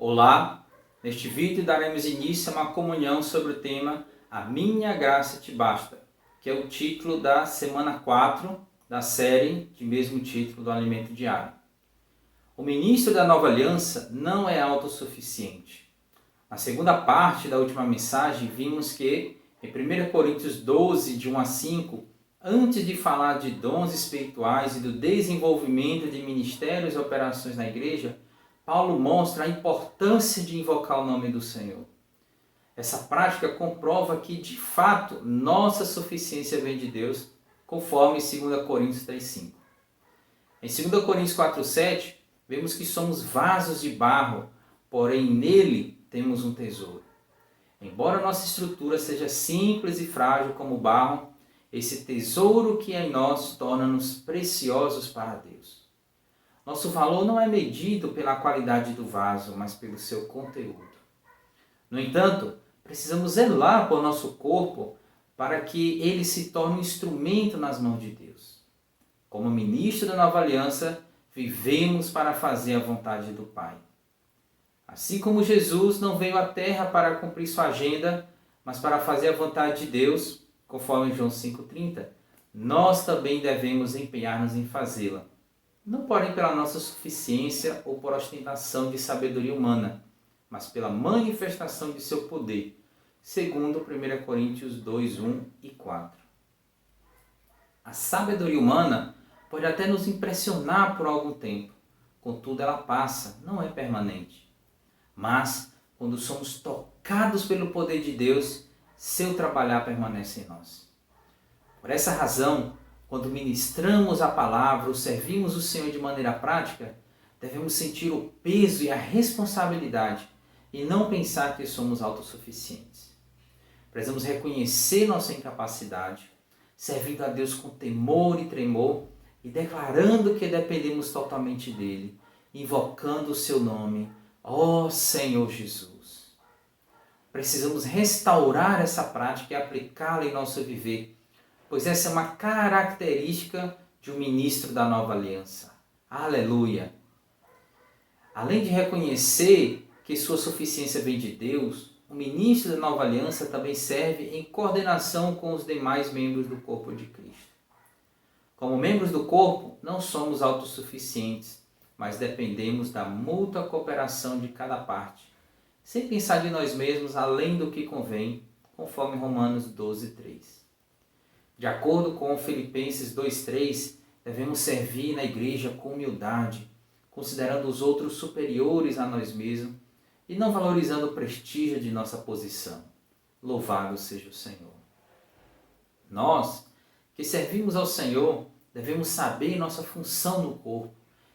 Olá! Neste vídeo daremos início a uma comunhão sobre o tema A Minha Graça Te Basta, que é o título da semana 4 da série de mesmo título do Alimento Diário. O ministro da Nova Aliança não é autossuficiente. Na segunda parte da última mensagem vimos que em 1 Coríntios 12, de 1 a 5, antes de falar de dons espirituais e do desenvolvimento de ministérios e operações na igreja, Paulo mostra a importância de invocar o nome do Senhor. Essa prática comprova que, de fato, nossa suficiência vem de Deus, conforme 2 Coríntios 3,5. Em 2 Coríntios 4,7, vemos que somos vasos de barro, porém nele temos um tesouro. Embora nossa estrutura seja simples e frágil como o barro, esse tesouro que é em nós torna-nos preciosos para Deus. Nosso valor não é medido pela qualidade do vaso, mas pelo seu conteúdo. No entanto, precisamos zelar por nosso corpo para que ele se torne um instrumento nas mãos de Deus. Como ministro da Nova Aliança, vivemos para fazer a vontade do Pai. Assim como Jesus não veio à Terra para cumprir sua agenda, mas para fazer a vontade de Deus, conforme João 5,30, nós também devemos empenhar-nos em fazê-la. Não porém pela nossa suficiência ou por ostentação de sabedoria humana, mas pela manifestação de seu poder, segundo 1 Coríntios 2, 1 e 4. A sabedoria humana pode até nos impressionar por algum tempo, contudo ela passa, não é permanente. Mas, quando somos tocados pelo poder de Deus, seu trabalhar permanece em nós. Por essa razão, quando ministramos a palavra ou servimos o Senhor de maneira prática, devemos sentir o peso e a responsabilidade e não pensar que somos autossuficientes. Precisamos reconhecer nossa incapacidade, servindo a Deus com temor e tremor e declarando que dependemos totalmente dele, invocando o seu nome, ó Senhor Jesus. Precisamos restaurar essa prática e aplicá-la em nosso viver, pois essa é uma característica de um ministro da Nova Aliança. Aleluia! Além de reconhecer que sua suficiência vem de Deus, o ministro da Nova Aliança também serve em coordenação com os demais membros do corpo de Cristo. Como membros do corpo, não somos autossuficientes, mas dependemos da mútua cooperação de cada parte, sem pensar de nós mesmos além do que convém, conforme Romanos 12, 3. De acordo com Filipenses 2,3, devemos servir na igreja com humildade, considerando os outros superiores a nós mesmos e não valorizando o prestígio de nossa posição. Louvado seja o Senhor. Nós, que servimos ao Senhor, devemos saber nossa função no corpo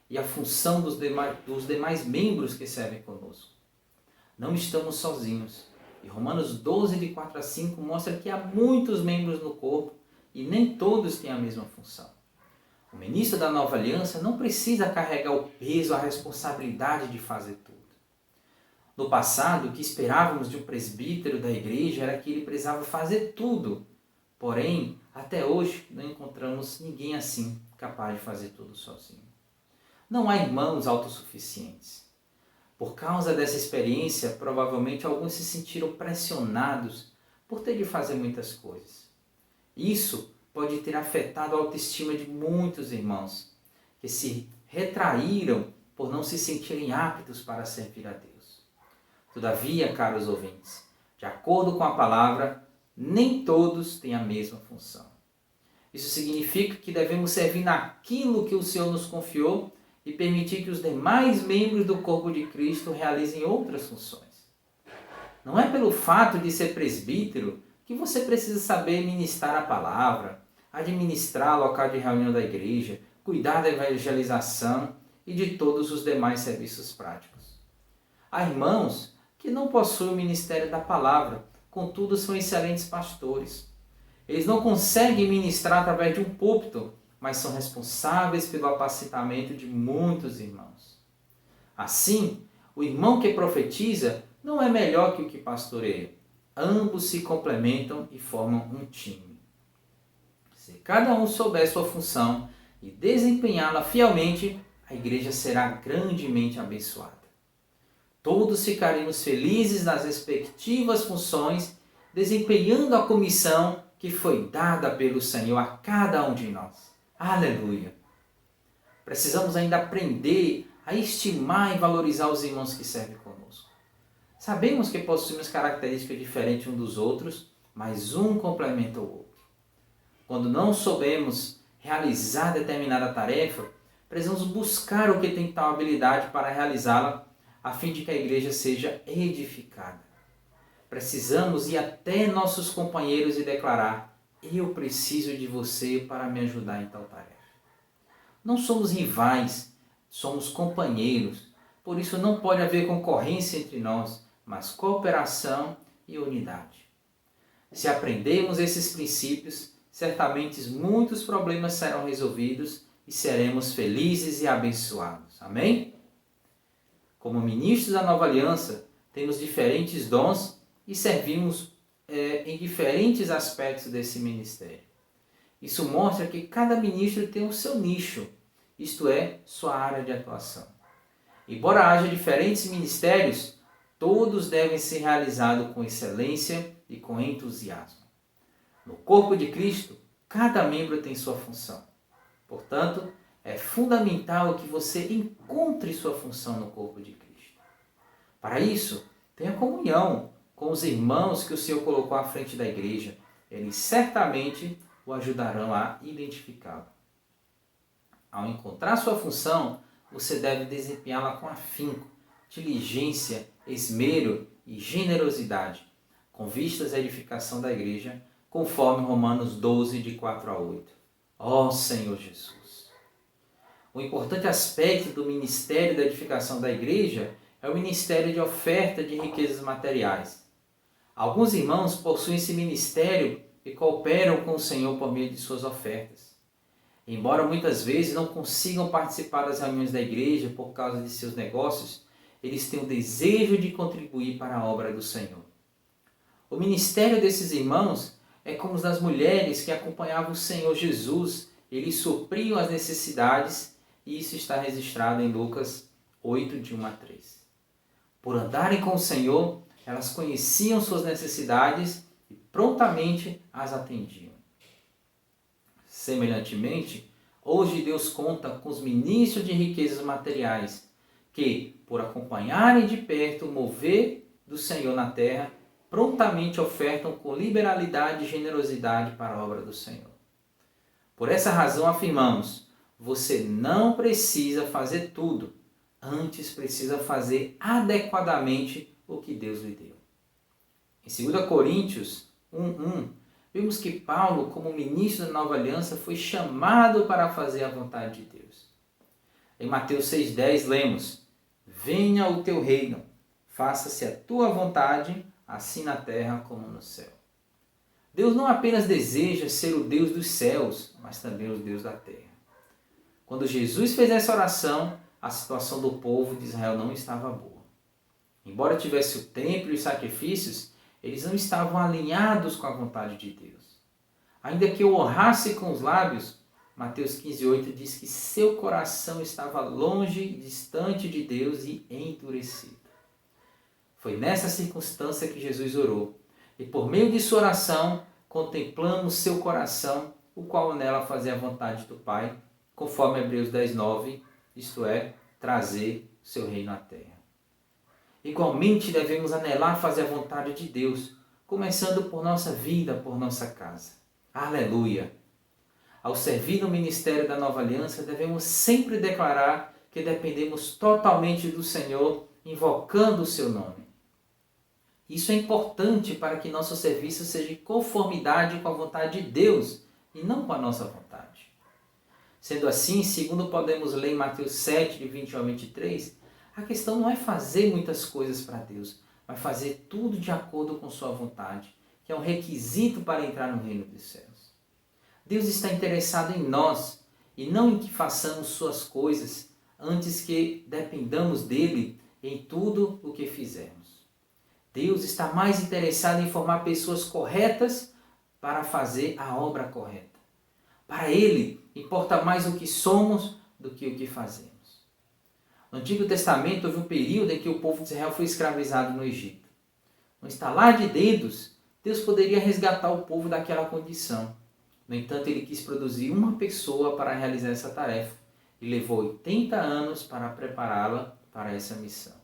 e a função dos demais membros que servem conosco. Não estamos sozinhos. E Romanos 12, de 4 a 5, mostra que há muitos membros no corpo e nem todos têm a mesma função. O ministro da Nova Aliança não precisa carregar o peso, a responsabilidade de fazer tudo. No passado, o que esperávamos de um presbítero da igreja era que ele precisava fazer tudo. Porém, até hoje, não encontramos ninguém assim, capaz de fazer tudo sozinho. Não há irmãos autossuficientes. Por causa dessa experiência, provavelmente alguns se sentiram pressionados por ter de fazer muitas coisas. Isso pode ter afetado a autoestima de muitos irmãos, que se retraíram por não se sentirem aptos para servir a Deus. Todavia, caros ouvintes, de acordo com a palavra, nem todos têm a mesma função. Isso significa que devemos servir naquilo que o Senhor nos confiou e permitir que os demais membros do corpo de Cristo realizem outras funções. Não é pelo fato de ser presbítero que você precisa saber ministrar a palavra, administrar o local de reunião da igreja, cuidar da evangelização e de todos os demais serviços práticos. Há irmãos que não possuem o ministério da palavra, contudo são excelentes pastores. Eles não conseguem ministrar através de um púlpito, mas são responsáveis pelo apacentamento de muitos irmãos. Assim, o irmão que profetiza não é melhor que o que pastoreia. Ambos se complementam e formam um time. Se cada um souber sua função e desempenhá-la fielmente, a igreja será grandemente abençoada. Todos ficaremos felizes nas respectivas funções, desempenhando a comissão que foi dada pelo Senhor a cada um de nós. Aleluia! Precisamos ainda aprender a estimar e valorizar os irmãos que servem conosco. Sabemos que possuímos características diferentes uns dos outros, mas um complementa o outro. Quando não soubemos realizar determinada tarefa, precisamos buscar o que tem tal habilidade para realizá-la, a fim de que a igreja seja edificada. Precisamos ir até nossos companheiros e declarar: eu preciso de você para me ajudar em tal tarefa. Não somos rivais, somos companheiros. Por isso não pode haver concorrência entre nós, mas cooperação e unidade. Se aprendermos esses princípios, certamente muitos problemas serão resolvidos e seremos felizes e abençoados. Amém? Como ministros da Nova Aliança, temos diferentes dons e servimos em diferentes aspectos desse ministério. Isso mostra que cada ministro tem o seu nicho, isto é, sua área de atuação. Embora haja diferentes ministérios, todos devem ser realizados com excelência e com entusiasmo. No corpo de Cristo, cada membro tem sua função. Portanto, é fundamental que você encontre sua função no corpo de Cristo. Para isso, tenha comunhão com os irmãos que o Senhor colocou à frente da igreja. Eles certamente o ajudarão a identificá-lo. Ao encontrar sua função, você deve desempenhá-la com afinco, diligência, esmero e generosidade, com vistas à edificação da igreja, conforme Romanos 12, de 4 a 8. Ó Senhor Jesus! O importante aspecto do ministério da edificação da igreja é o ministério de oferta de riquezas materiais. Alguns irmãos possuem esse ministério e cooperam com o Senhor por meio de suas ofertas. Embora muitas vezes não consigam participar das reuniões da igreja por causa de seus negócios, eles têm o desejo de contribuir para a obra do Senhor. O ministério desses irmãos é como os das mulheres que acompanhavam o Senhor Jesus. Eles supriam as necessidades e isso está registrado em Lucas 8, de 1 a 3. Por andarem com o Senhor, elas conheciam suas necessidades e prontamente as atendiam. Semelhantemente, hoje Deus conta com os ministros de riquezas materiais que, por acompanharem de perto o mover do Senhor na terra, prontamente ofertam com liberalidade e generosidade para a obra do Senhor. Por essa razão afirmamos: você não precisa fazer tudo, antes precisa fazer adequadamente o que Deus lhe deu. Em 2 Coríntios 1:1, vemos que Paulo, como ministro da Nova Aliança, foi chamado para fazer a vontade de Deus. Em Mateus 6,10 lemos: venha o teu reino, faça-se a tua vontade, assim na terra como no céu. Deus não apenas deseja ser o Deus dos céus, mas também o Deus da terra. Quando Jesus fez essa oração, a situação do povo de Israel não estava boa. Embora tivesse o templo e os sacrifícios, eles não estavam alinhados com a vontade de Deus. Ainda que o honrasse com os lábios, Mateus 15,8 diz que seu coração estava longe, distante de Deus e endurecido. Foi nessa circunstância que Jesus orou. E por meio de sua oração, contemplamos seu coração, o qual nela fazia a vontade do Pai, conforme Hebreus 10,9, isto é, trazer o seu reino à terra. Igualmente devemos anelar fazer a vontade de Deus, começando por nossa vida, por nossa casa. Aleluia! Ao servir no ministério da Nova Aliança, devemos sempre declarar que dependemos totalmente do Senhor, invocando o seu nome. Isso é importante para que nosso serviço seja em conformidade com a vontade de Deus e não com a nossa vontade. Sendo assim, segundo podemos ler em Mateus 7, de 21 a 23, a questão não é fazer muitas coisas para Deus, mas fazer tudo de acordo com sua vontade, que é um requisito para entrar no reino dos céus. Deus está interessado em nós e não em que façamos suas coisas, antes que dependamos dele em tudo o que fizermos. Deus está mais interessado em formar pessoas corretas para fazer a obra correta. Para ele, importa mais o que somos do que o que fazemos. No Antigo Testamento houve um período em que o povo de Israel foi escravizado no Egito. No estalar de dedos, Deus poderia resgatar o povo daquela condição. No entanto, ele quis produzir uma pessoa para realizar essa tarefa e levou 80 anos para prepará-la para essa missão.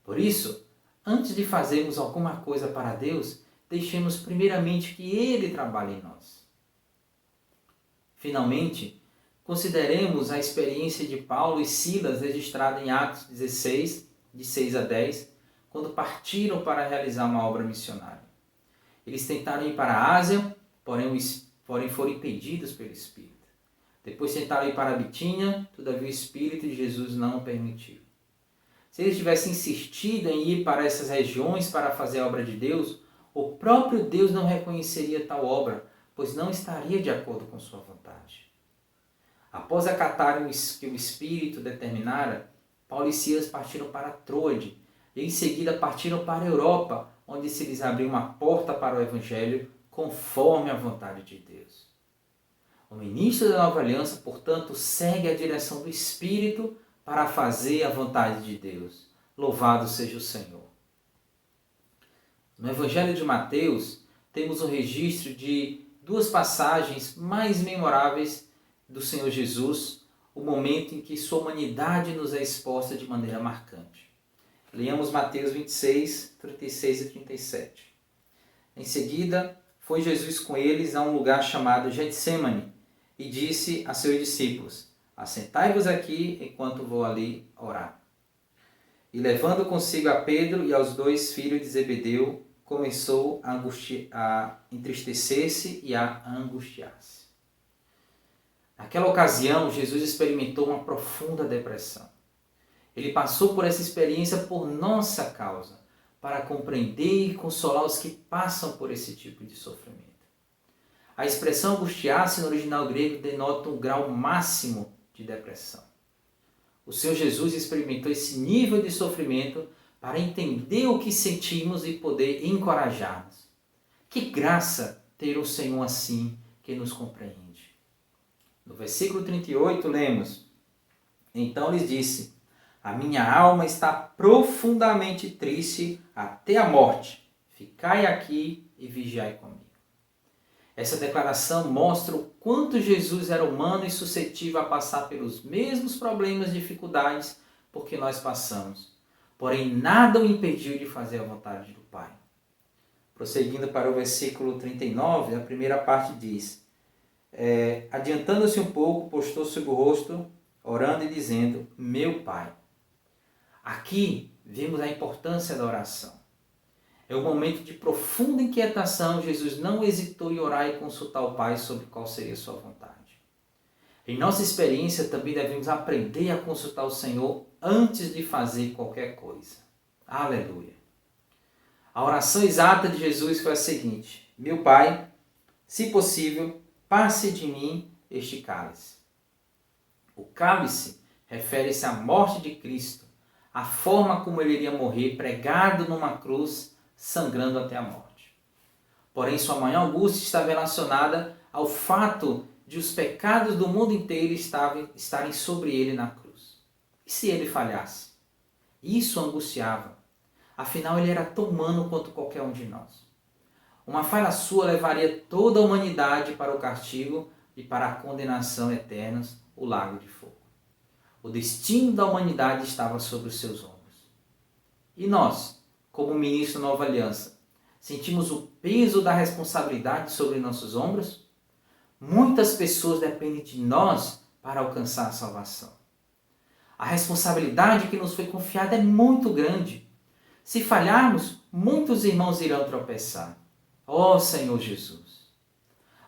Por isso, antes de fazermos alguma coisa para Deus, deixemos primeiramente que Ele trabalhe em nós. Finalmente, consideremos a experiência de Paulo e Silas registrada em Atos 16, de 6 a 10, quando partiram para realizar uma obra missionária. Eles tentaram ir para a Ásia, porém foram impedidos pelo Espírito. Depois tentaram ir para a Bitínia, todavia o Espírito de Jesus não o permitiu. Se eles tivessem insistido em ir para essas regiões para fazer a obra de Deus, o próprio Deus não reconheceria tal obra, pois não estaria de acordo com sua vontade. Após acatarem o que o Espírito determinara, Paulo e Silas partiram para Troade e em seguida partiram para a Europa, onde se lhes abriu uma porta para o Evangelho conforme a vontade de Deus. O ministro da Nova Aliança, portanto, segue a direção do Espírito para fazer a vontade de Deus. Louvado seja o Senhor. No Evangelho de Mateus, temos o registro de duas passagens mais memoráveis do Senhor Jesus, o momento em que sua humanidade nos é exposta de maneira marcante. Leamos Mateus 26, 36 e 37. Em seguida, foi Jesus com eles a um lugar chamado Getsêmani e disse a seus discípulos: assentai-vos aqui enquanto vou ali orar. E levando consigo a Pedro e aos 2 filhos de Zebedeu, começou a entristecer-se e a angustiar-se. Naquela ocasião, Jesus experimentou uma profunda depressão. Ele passou por essa experiência por nossa causa, para compreender e consolar os que passam por esse tipo de sofrimento. A expressão angustiar-se no original grego denota um grau máximo de depressão. O Senhor Jesus experimentou esse nível de sofrimento para entender o que sentimos e poder encorajar-nos. Que graça ter um Senhor assim que nos compreende. No versículo 38 lemos: então lhes disse: a minha alma está profundamente triste até a morte. Ficai aqui e vigiai comigo. Essa declaração mostra o quanto Jesus era humano e suscetível a passar pelos mesmos problemas e dificuldades por que nós passamos. Porém, nada o impediu de fazer a vontade do Pai. Prosseguindo para o versículo 39, a primeira parte diz: adiantando-se um pouco, postou sobre o rosto, orando e dizendo: meu Pai. Aqui vemos a importância da oração. É um momento de profunda inquietação. Jesus não hesitou em orar e consultar o Pai sobre qual seria a sua vontade. Em nossa experiência, também devemos aprender a consultar o Senhor antes de fazer qualquer coisa. Aleluia! A oração exata de Jesus foi a seguinte: meu Pai, se possível, passe de mim este cálice. O cálice refere-se à morte de Cristo, a forma como ele iria morrer pregado numa cruz, sangrando até a morte. Porém, sua maior angústia estava relacionada ao fato de os pecados do mundo inteiro estarem sobre ele na cruz. E se ele falhasse? Isso angustiava. Afinal, ele era tão humano quanto qualquer um de nós. Uma falha sua levaria toda a humanidade para o castigo e para a condenação eternas, o lago de fogo. O destino da humanidade estava sobre os seus ombros. E nós, como ministro da Nova Aliança, sentimos o peso da responsabilidade sobre nossos ombros? Muitas pessoas dependem de nós para alcançar a salvação. A responsabilidade que nos foi confiada é muito grande. Se falharmos, muitos irmãos irão tropeçar. Ó Senhor Jesus!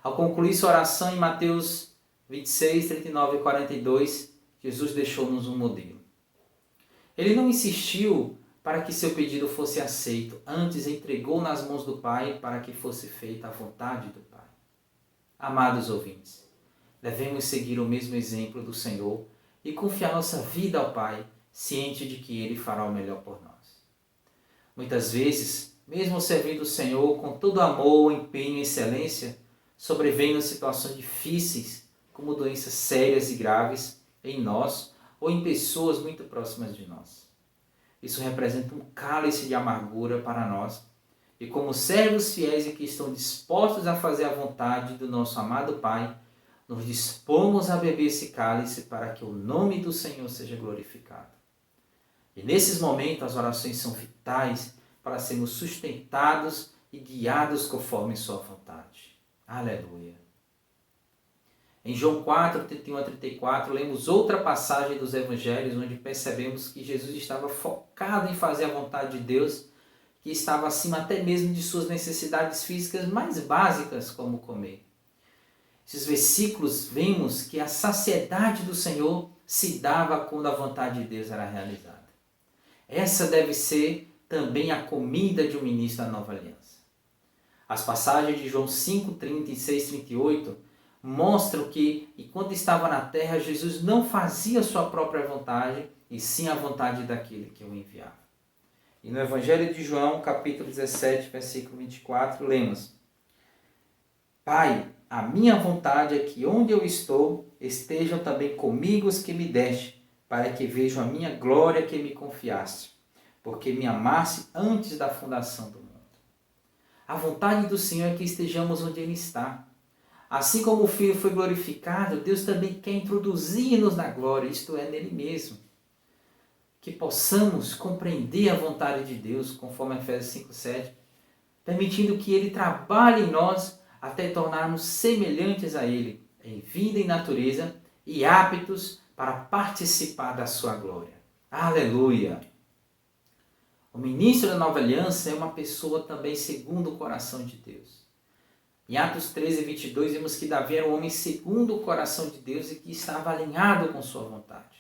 Ao concluir sua oração em Mateus 26, 39 e 42, Jesus deixou-nos um modelo. Ele não insistiu para que seu pedido fosse aceito, antes entregou nas mãos do Pai para que fosse feita a vontade do Pai. Amados ouvintes, devemos seguir o mesmo exemplo do Senhor e confiar nossa vida ao Pai, ciente de que Ele fará o melhor por nós. Muitas vezes, mesmo servindo o Senhor com todo amor, empenho e excelência, sobrevêm situações difíceis, como doenças sérias e graves em nós ou em pessoas muito próximas de nós. Isso representa um cálice de amargura para nós, e como servos fiéis e que estão dispostos a fazer a vontade do nosso amado Pai, nos dispomos a beber esse cálice para que o nome do Senhor seja glorificado. E nesses momentos as orações são vitais para sermos sustentados e guiados conforme sua vontade. Aleluia. Em João 4, 31 a 34, lemos outra passagem dos Evangelhos onde percebemos que Jesus estava focado em fazer a vontade de Deus, que estava acima até mesmo de suas necessidades físicas mais básicas, como comer. Esses versículos vemos que a saciedade do Senhor se dava quando a vontade de Deus era realizada. Essa deve ser também a comida de um ministro da nova aliança. As passagens de João 5, 36, 38 mostram que, enquanto estava na terra, Jesus não fazia sua própria vontade, e sim a vontade daquele que o enviava. E no Evangelho de João, capítulo 17, versículo 24, lemos: Pai, a minha vontade é que onde eu estou, estejam também comigo os que me deste, para que vejam a minha glória que me confiaste, porque me amaste antes da fundação do mundo. A vontade do Senhor é que estejamos onde Ele está. Assim como o Filho foi glorificado, Deus também quer introduzir-nos na glória, isto é, nele mesmo. Que possamos compreender a vontade de Deus, conforme Efésios 5:7, permitindo que Ele trabalhe em nós até tornarmos semelhantes a Ele, em vida e natureza, e aptos para participar da sua glória. Aleluia! O ministro da nova aliança é uma pessoa também segundo o coração de Deus. Em Atos 13, 22, vemos que Davi era um homem segundo o coração de Deus e que estava alinhado com sua vontade.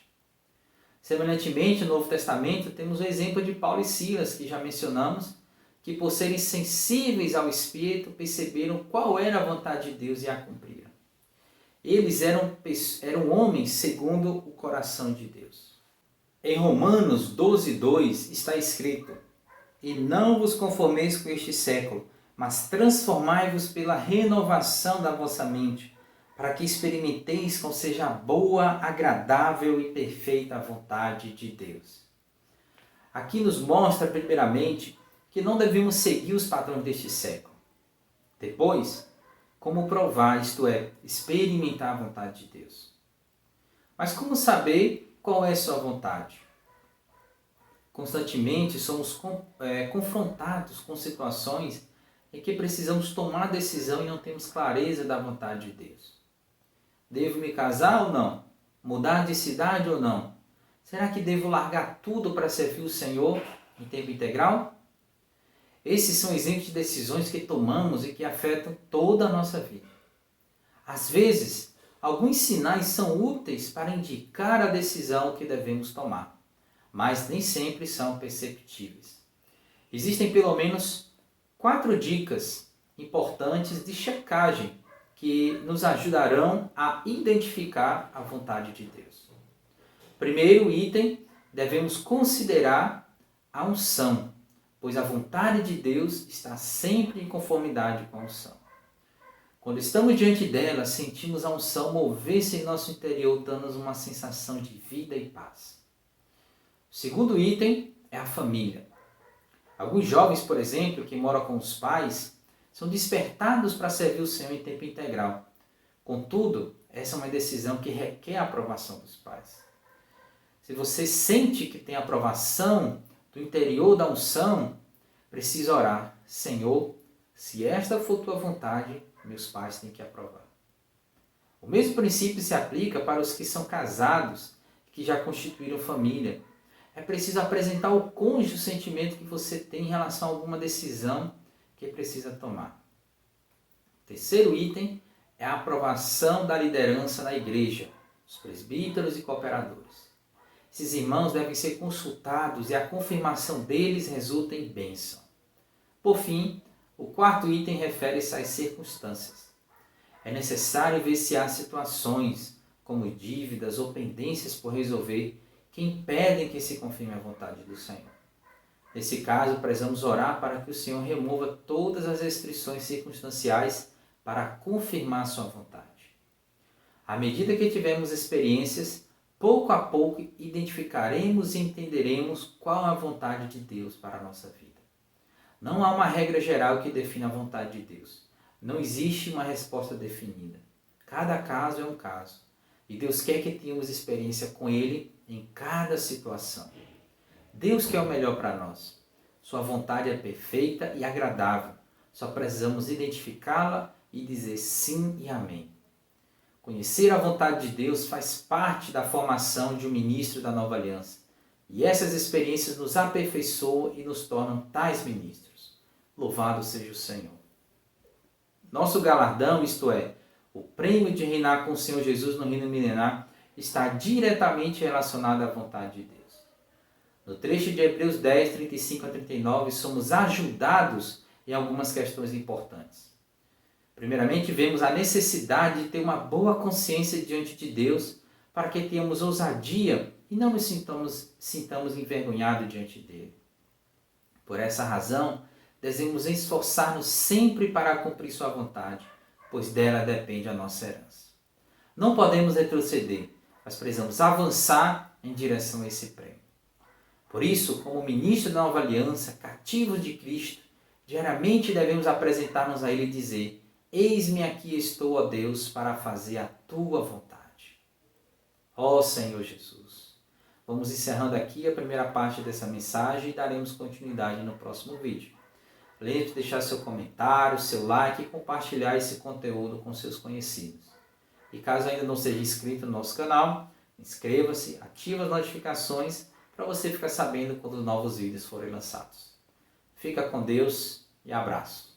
Semelhantemente, no Novo Testamento, temos o exemplo de Paulo e Silas, que já mencionamos, que por serem sensíveis ao Espírito, perceberam qual era a vontade de Deus e a cumpriram. Eles eram homens segundo o coração de Deus. Em Romanos 12, 2 está escrito: E não vos conformeis com este século, mas transformai-vos pela renovação da vossa mente, para que experimenteis qual seja a boa, agradável e perfeita vontade de Deus. Aqui nos mostra, primeiramente, que não devemos seguir os padrões deste século. Depois, como provar, isto é, experimentar a vontade de Deus. Mas como saber qual é sua vontade? Constantemente somos confrontados com situações em que precisamos tomar decisão e não temos clareza da vontade de Deus. Devo me casar ou não? Mudar de cidade ou não? Será que devo largar tudo para servir o Senhor em tempo integral? Esses são exemplos de decisões que tomamos e que afetam toda a nossa vida. Às vezes, alguns sinais são úteis para indicar a decisão que devemos tomar, mas nem sempre são perceptíveis. Existem pelo menos 4 dicas importantes de checagem que nos ajudarão a identificar a vontade de Deus. Primeiro item, devemos considerar a unção, pois a vontade de Deus está sempre em conformidade com a unção. Quando estamos diante dela, sentimos a unção mover-se em nosso interior, dando-nos uma sensação de vida e paz. O segundo item é a família. Alguns jovens, por exemplo, que moram com os pais, são despertados para servir o Senhor em tempo integral. Contudo, essa é uma decisão que requer a aprovação dos pais. Se você sente que tem aprovação do interior da unção, precisa orar: Senhor, se esta for tua vontade, meus pais têm que aprovar. O mesmo princípio se aplica para os que são casados, que já constituíram família. É preciso apresentar ao cônjuge o sentimento que você tem em relação a alguma decisão que precisa tomar. O terceiro item é a aprovação da liderança na igreja, os presbíteros e cooperadores. Esses irmãos devem ser consultados e a confirmação deles resulta em bênção. Por fim, o quarto item refere-se às circunstâncias. É necessário ver se há situações, como dívidas ou pendências por resolver, que impedem que se confirme a vontade do Senhor. Nesse caso, precisamos orar para que o Senhor remova todas as restrições circunstanciais para confirmar sua vontade. À medida que tivermos experiências, pouco a pouco identificaremos e entenderemos qual é a vontade de Deus para a nossa vida. Não há uma regra geral que defina a vontade de Deus. Não existe uma resposta definida. Cada caso é um caso. E Deus quer que tenhamos experiência com Ele em cada situação. Deus quer o melhor para nós. Sua vontade é perfeita e agradável. Só precisamos identificá-la e dizer sim e amém. Conhecer a vontade de Deus faz parte da formação de um ministro da Nova Aliança. E essas experiências nos aperfeiçoam e nos tornam tais ministros. Louvado seja o Senhor. Nosso galardão, isto é, o prêmio de reinar com o Senhor Jesus no reino milenar, está diretamente relacionado à vontade de Deus. No trecho de Hebreus 10, 35 a 39, somos ajudados em algumas questões importantes. Primeiramente, vemos a necessidade de ter uma boa consciência diante de Deus para que tenhamos ousadia e não nos sintamos envergonhados diante dele. Por essa razão, devemos esforçar-nos sempre para cumprir sua vontade, pois dela depende a nossa herança. Não podemos retroceder, mas precisamos avançar em direção a esse prêmio. Por isso, como ministro da Nova Aliança, cativos de Cristo, diariamente devemos apresentar-nos a Ele e dizer: eis-me aqui estou, ó Deus, para fazer a Tua vontade. Ó Senhor Jesus. Vamos encerrando aqui a primeira parte dessa mensagem e daremos continuidade no próximo vídeo. Lembre-se de deixar seu comentário, seu like e compartilhar esse conteúdo com seus conhecidos. E caso ainda não seja inscrito no nosso canal, inscreva-se, ative as notificações para você ficar sabendo quando novos vídeos forem lançados. Fica com Deus e abraço.